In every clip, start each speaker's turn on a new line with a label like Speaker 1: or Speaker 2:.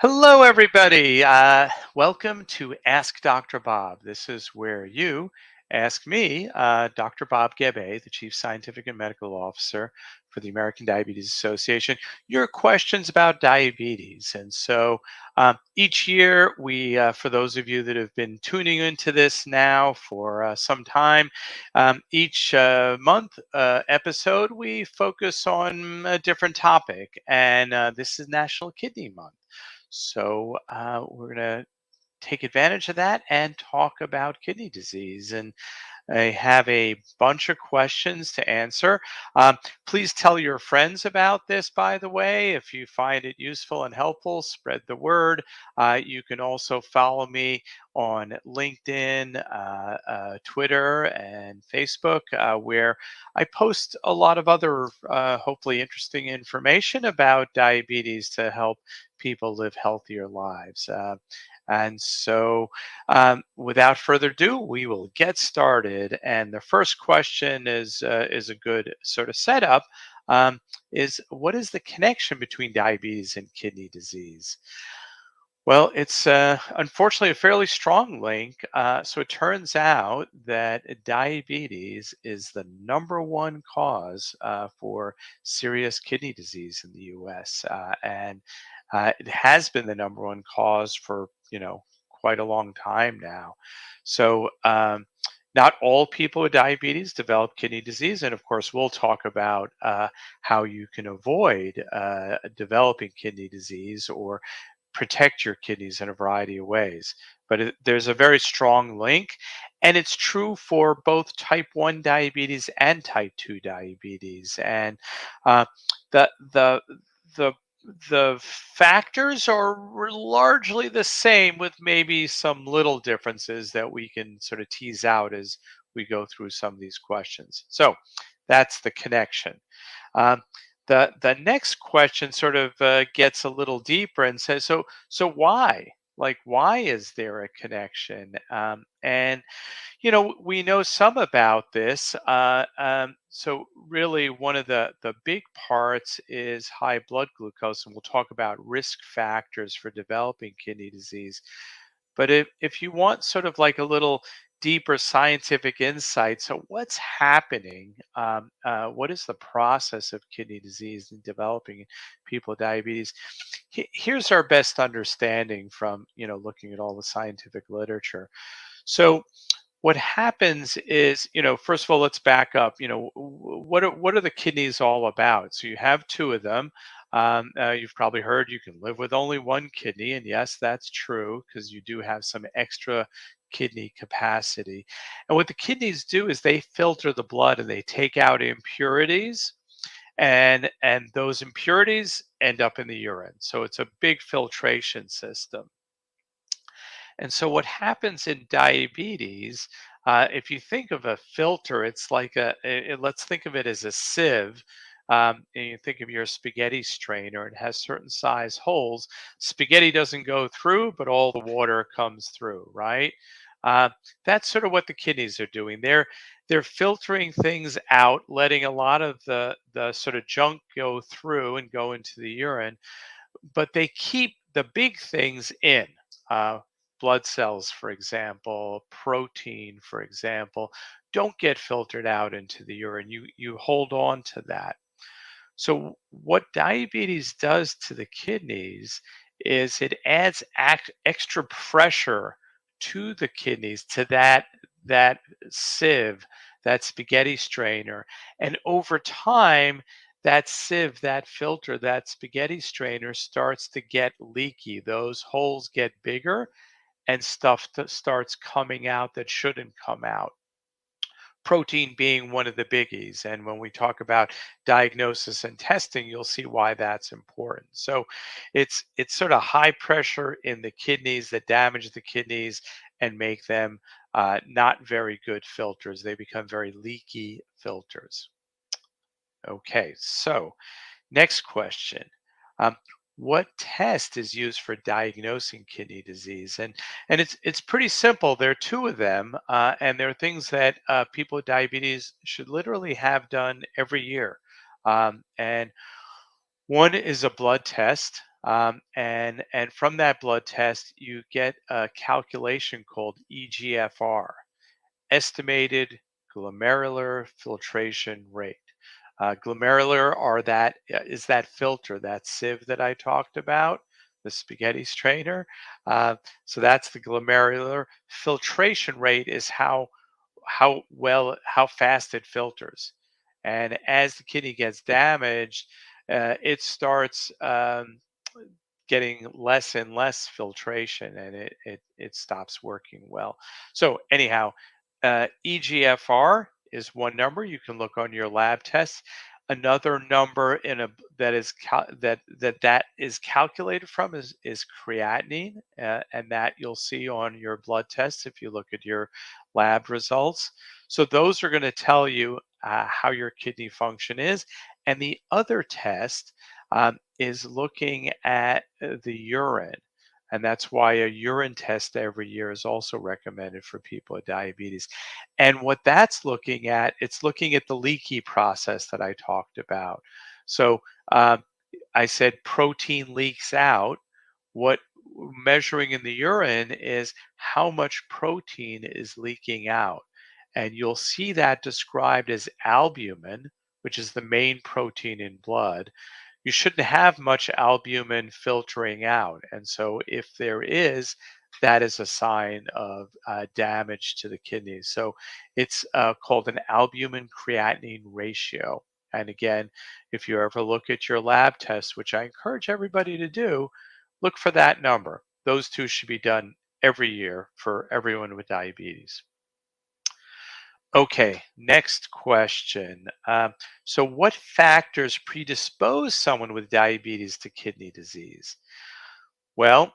Speaker 1: Hello, everybody. Welcome to Ask Dr. Bob. This is where you ask me, Dr. Bob Gebe, the Chief Scientific and Medical Officer for the American Diabetes Association, your questions about diabetes. And so each year, for those of you that have been tuning into this now for some time, each month episode, we focus on a different topic. And this is National Kidney Month. So we're going to take advantage of that and talk about kidney disease. And I have a bunch of questions to answer. Um, Please tell your friends about this, by the way. If you find it useful and helpful, spread the word. You can also follow me on LinkedIn, Twitter, and Facebook, where I post a lot of other, hopefully, interesting information about diabetes to help people live healthier lives. Without further ado, we will get started. And the first question is a good sort of setup. Is what is the connection between diabetes and kidney disease? Well, it's unfortunately a fairly strong link. So it turns out that diabetes is the number one cause for serious kidney disease in the U.S. And it has been the number one cause for quite a long time now. So not all people with diabetes develop kidney disease, and of course, we'll talk about how you can avoid developing kidney disease or protect your kidneys in a variety of ways. But there's a very strong link, and it's true for both type 1 diabetes and type 2 diabetes. And uh, the, the, the, the factors are largely the same, with maybe some little differences that we can sort of tease out as we go through some of these questions. So that's the connection. Um, the next question sort of gets a little deeper and says, so why? Like, why is there a connection? And we know some about this. So really, one of the big parts is high blood glucose, and we'll talk about risk factors for developing kidney disease. But if you want sort of like a little deeper scientific insight, so what's happening? What is the process of kidney disease and developing people with diabetes? Here's our best understanding from looking at all the scientific literature. So what happens is, first of all, let's back up. What are the kidneys all about? So you have two of them. You've probably heard you can live with only one kidney, and yes, that's true because you do have some extra kidney capacity. And what the kidneys do is they filter the blood and they take out impurities, and those impurities end up in the urine. So it's a big filtration system. And so, what happens in diabetes, if you think of a filter, it's like let's think of it as a sieve. And you think of your spaghetti strainer, it has certain size holes. Spaghetti doesn't go through, but all the water comes through, right? Uh, that's sort of what the kidneys are doing. They're filtering things out, letting a lot of the sort of junk go through and go into the urine, but they keep the big things in. Uh, Blood cells, for example, protein, for example, don't get filtered out into the urine. You hold on to that. So what diabetes does to the kidneys is it adds extra pressure to the kidneys, to that sieve, that spaghetti strainer, and over time that sieve, that filter, that spaghetti strainer starts to get leaky. Those holes get bigger and stuff that starts coming out that shouldn't come out. Protein being one of the biggies. And when we talk about diagnosis and testing, you'll see why that's important. So it's sort of high pressure in the kidneys that damage the kidneys and make them not very good filters. They become very leaky filters. Okay, so next question. Um, what test is used for diagnosing kidney disease? And it's pretty simple. There are two of them, and they're things that people with diabetes should literally have done every year. And one is a blood test. And from that blood test, you get a calculation called EGFR, estimated glomerular filtration rate. Glomerular is that filter, that sieve that I talked about, the spaghetti strainer. Uh, so that's the glomerular filtration rate, is how fast it filters. And as the kidney gets damaged, it starts getting less and less filtration, and it stops working well. So anyhow, EGFR is one number you can look on your lab tests. Another number that is calculated from is creatinine, and that you'll see on your blood tests if you look at your lab results. So those are going to tell you how your kidney function is. And the other test is looking at the urine. And that's why a urine test every year is also recommended for people with diabetes. And what that's looking at, it's looking at the leaky process that I talked about. So I said protein leaks out. What measuring in the urine is how much protein is leaking out. And you'll see that described as albumin, which is the main protein in blood. You shouldn't have much albumin filtering out. And so, if there is, that is a sign of damage to the kidneys. So, it's called an albumin creatinine ratio. And again, if you ever look at your lab tests, which I encourage everybody to do, look for that number. Those two should be done every year for everyone with diabetes. Okay, next question. So, what factors predispose someone with diabetes to kidney disease? Well,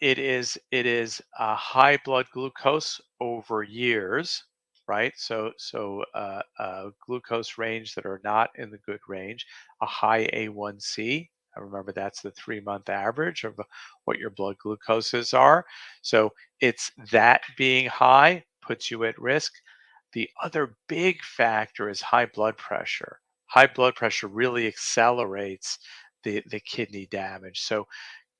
Speaker 1: it is a high blood glucose over years, right? So glucose range that are not in the good range, a high A1C. I remember that's the 3 month average of what your blood glucoses are. So it's that being high puts you at risk. The other big factor is high blood pressure. High blood pressure really accelerates the kidney damage. So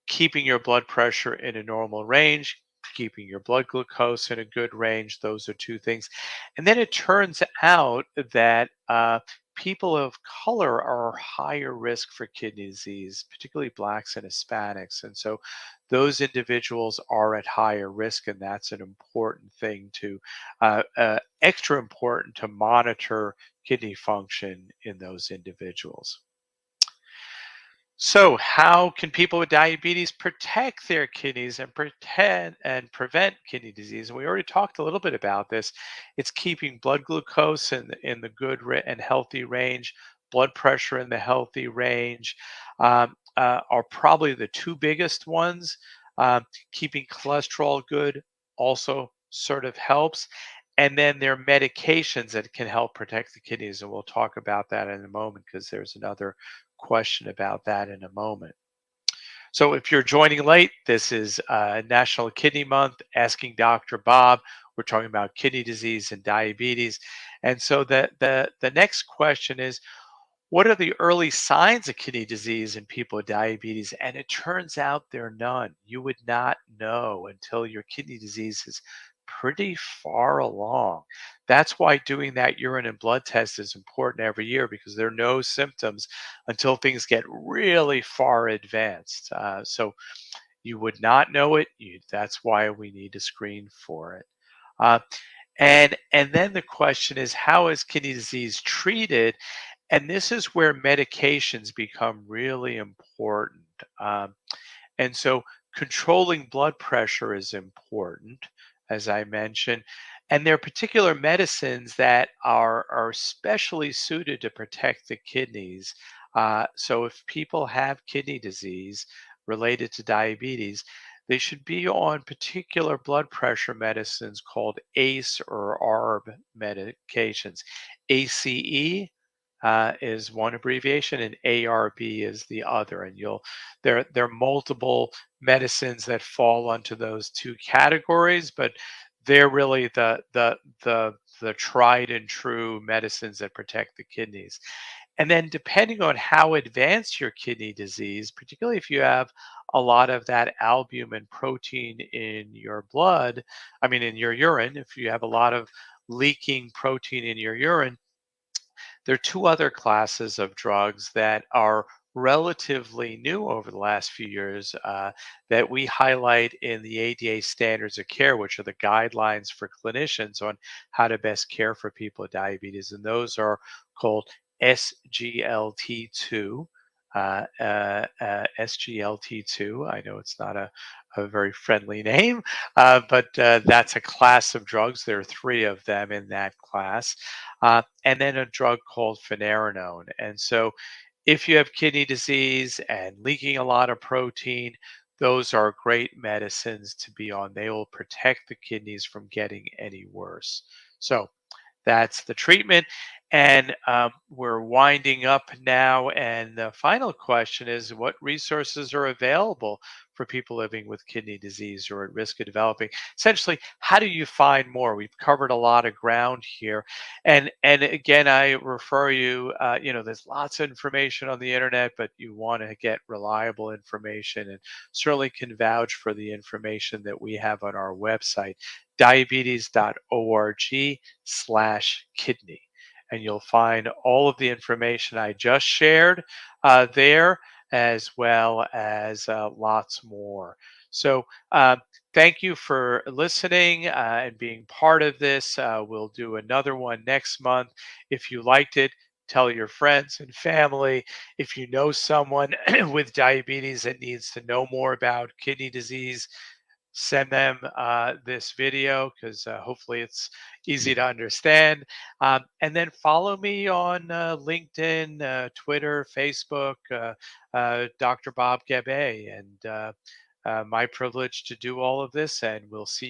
Speaker 1: keeping your blood pressure in a normal range, keeping your blood glucose in a good range. Those are two things. And then it turns out that people of color are higher risk for kidney disease, particularly Blacks and Hispanics. And so those individuals are at higher risk, and that's an important thing extra important to monitor kidney function in those individuals. So, how can people with diabetes protect their kidneys and pretend and prevent kidney disease? And we already talked a little bit about this. It's keeping blood glucose in the and healthy range, blood pressure in the healthy range, are probably the two biggest ones. Keeping cholesterol good also sort of helps. And then there are medications that can help protect the kidneys, and we'll talk about that in a moment because there's another question about that in a moment. So, if you're joining late, this is National Kidney Month, Asking Dr. Bob. We're talking about kidney disease and diabetes. And so, the next question is, what are the early signs of kidney disease in people with diabetes? And it turns out there are none. You would not know until your kidney disease is pretty far along. That's why doing that urine and blood test is important every year, because there are no symptoms until things get really far advanced. So you would not know it. That's why we need to screen for it. Uh, and then the question is, how is kidney disease treated? And this is where medications become really important. Um, and so controlling blood pressure is important, as I mentioned. And there are particular medicines that are specially suited to protect the kidneys. So if people have kidney disease related to diabetes, they should be on particular blood pressure medicines called ACE or ARB medications. ACE is one abbreviation, and ARB is the other. And there are multiple medicines that fall onto those two categories, but they're really the tried and true medicines that protect the kidneys. And then, depending on how advanced your kidney disease, particularly if you have a lot of that albumin protein in your blood, I mean, in your urine, if you have a lot of leaking protein in your urine, there are two other classes of drugs that are relatively new over the last few years that we highlight in the ADA standards of care, which are the guidelines for clinicians on how to best care for people with diabetes. And those are called SGLT2. SGLT2. I know it's not a very friendly name, but that's a class of drugs. There are three of them in that class, and then a drug called finerenone. And so, if you have kidney disease and leaking a lot of protein, those are great medicines to be on. They will protect the kidneys from getting any worse. So, that's the treatment. And we're winding up now. And the final question is, what resources are available for people living with kidney disease or at risk of developing? Essentially, how do you find more? We've covered a lot of ground here. And again, I refer you, there's lots of information on the internet, but you want to get reliable information, and certainly can vouch for the information that we have on our website, diabetes.org/kidney. And you'll find all of the information I just shared there, as well as lots more. So, thank you for listening and being part of this. We'll do another one next month. If you liked it, tell your friends and family. If you know someone with diabetes that needs to know more about kidney disease, send them this video, because hopefully it's easy to understand. And then follow me on LinkedIn, Twitter, Facebook, Dr. Bob Gabe. And my privilege to do all of this. And we'll see you.